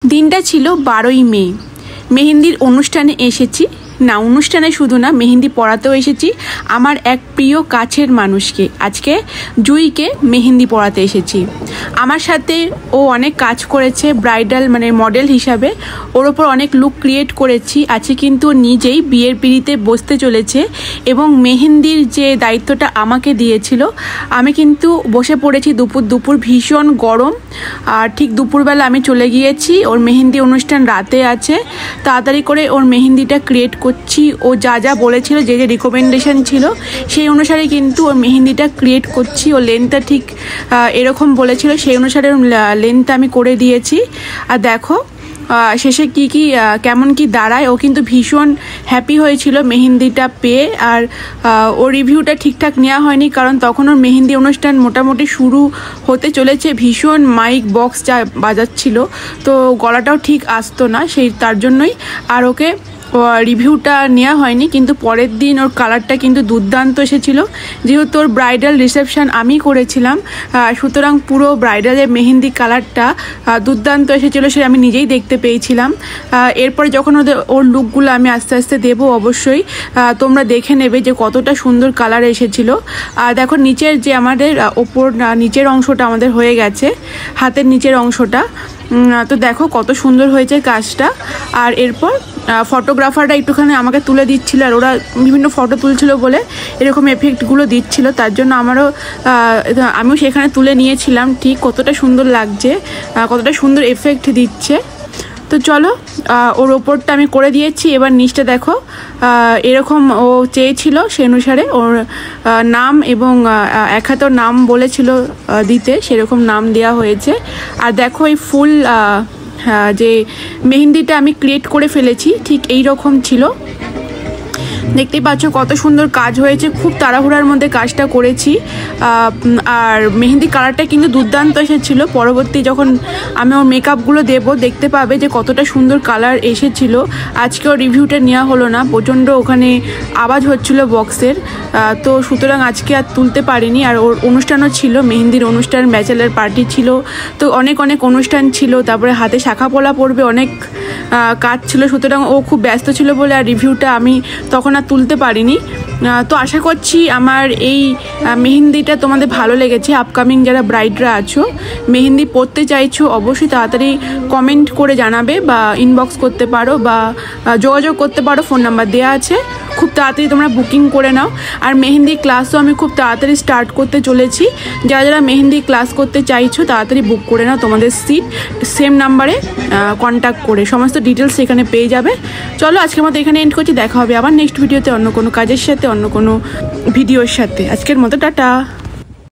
দিনটা ছিল 12ই মে। মেহেন্দির অনুষ্ঠানে এসেছি, না অনুষ্ঠানে শুধু না, মেহেন্দি পড়াতেও এসেছি আমার এক প্রিয় কাছের মানুষকে। আজকে জুইকে মেহেন্দি পড়াতে এসেছি। আমার সাথে ও অনেক কাজ করেছে ব্রাইডাল মানে মডেল হিসাবে, ওর ওপর অনেক লুক ক্রিয়েট করেছি। আজকে কিন্তু নিজেই বিয়ের পিঁড়িতে বসতে চলেছে এবং মেহেন্দির যে দায়িত্বটা আমাকে দিয়েছিল, আমি কিন্তু বসে পড়েছি। দুপুর ভীষণ গরম, আর ঠিক দুপুরবেলা আমি চলে গিয়েছি। ওর মেহেন্দি অনুষ্ঠান রাতে আছে, তাড়াতাড়ি করে ওর মেহেন্দিটা ক্রিয়েট করছি। ও যা যা বলেছিল, যে যে রিকমেন্ডেশন ছিল, সেই অনুসারে কিন্তু ওর মেহেন্দিটা ক্রিয়েট করছি। ও লেন্থটা ঠিক এরকম বলেছিল, সেই অনুসারে লেন্থটা আমি করে দিয়েছি। আর দেখো শেষে কেমন কি দাঁড়ায়। ও কিন্তু ভীষণ হ্যাপি হয়েছিল মেহেন্দিটা পেয়ে। আর ওর রিভিউটা ঠিকঠাক নেওয়া হয়নি, কারণ তখন ওর মেহেন্দি অনুষ্ঠান মোটামুটি শুরু হতে চলেছে। ভীষণ মাইক বক্স যা বাজাচ্ছিল, তো গলাটাও ঠিক আসতো না, তার জন্যই আর ওকে রিভিউটা নেওয়া হয়নি। কিন্তু পরের দিন ওর কালারটা কিন্তু দুর্দান্ত এসেছিলো। যেহেতু ওর ব্রাইডাল রিসেপশান আমি করেছিলাম, সুতরাং পুরো ব্রাইডালের মেহেন্দি কালারটা দুর্দান্ত এসেছিলো, সে আমি নিজেই দেখতে পেয়েছিলাম। এরপরে যখন ওর লুকগুলো আমি আস্তে আস্তে দেবো, অবশ্যই তোমরা দেখে নেবে যে কতটা সুন্দর কালার এসেছিলো। আর দেখো নিচের যে আমাদের নিচের অংশটা আমাদের হয়ে গেছে, হাতের নিচের অংশটা, তো দেখো কত সুন্দর হয়েছে কাজটা। আর এরপর ফটোগ্রাফাররা একটুখানি আমাকে তুলে দিচ্ছিল, আর ওরা বিভিন্ন ফটো তুলছিল বলে এরকম এফেক্টগুলো দিচ্ছিল, তার জন্য আমিও সেখানে তুলে নিয়েছিলাম। ঠিক কতটা সুন্দর লাগছে, কতটা সুন্দর এফেক্ট দিচ্ছে। তো চলো, ওর ওপরটা আমি করে দিয়েছি। এবার নিচটা দেখো, এরকম ও চেয়েছিল, সে অনুসারে ওর নাম এবং এক হাতে ওর নাম বলেছিল দিতে, সেরকম নাম দেওয়া হয়েছে। আর দেখো এই ফুল যে মেহেন্দিটা আমি ক্রিয়েট করে ফেলেছি, ঠিক এই রকম ছিল। দেখতেই পাচ্ছ কত সুন্দর কাজ হয়েছে, খুব তাড়াহুড়ার মধ্যে কাজটা করেছি। আর মেহেন্দি কালারটা কিন্তু দুর্দান্ত এসেছিলো। পরবর্তী যখন আমি ওর মেকআপগুলো দেবো, দেখতে পাবে যে কতটা সুন্দর কালার এসেছিল। আজকেও রিভিউটা নেওয়া হলো না, প্রচণ্ড ওখানে আওয়াজ হচ্ছিলো বক্সের, তো সুতরাং আজকে আর তুলতে পারিনি। আর ওর অনুষ্ঠানও ছিল, মেহেন্দির অনুষ্ঠান, ব্যাচেলার পার্টি ছিল, তো অনেক অনুষ্ঠান ছিল। তারপরে হাতে শাখা পলা পড়বে, অনেক কাজ ছিল, সুতরাং ও খুব ব্যস্ত ছিল বলে আর রিভিউটা আমি তখন আর তুলতে পারিনি। তো আশা করছি আমার এই মেহেন্দিটা তোমাদের ভালো লেগেছে। আপকামিং যারা ব্রাইডরা আছো, মেহেন্দি পরতে চাইছো, অবশ্যই তাড়াতাড়ি কমেন্ট করে জানাবে, বা ইনবক্স করতে পারো, বা যোগাযোগ করতে পারো, ফোন নাম্বার দেওয়া আছে। খুব তাড়াতাড়ি তোমরা বুকিং করে নাও। আর মেহেন্দি ক্লাসও আমি খুব তাড়াতাড়ি স্টার্ট করতে চলেছি। যারা যারা মেহেন্দি ক্লাস করতে চাইছো, তাড়াতাড়ি বুক করে নাও তোমাদের সিট। সেম নাম্বারে কন্ট্যাক্ট করে সমস্ত ডিটেলস এখানে পেয়ে যাবে। চলো আজকের মতো এখানে এন্ড করছি, দেখা হবে আবার নেক্সট ভিডিওতে অন্য কোনো কাজের সাথে, অন্য কোনো ভিডিওর সাথে। আজকের মতো টাটা।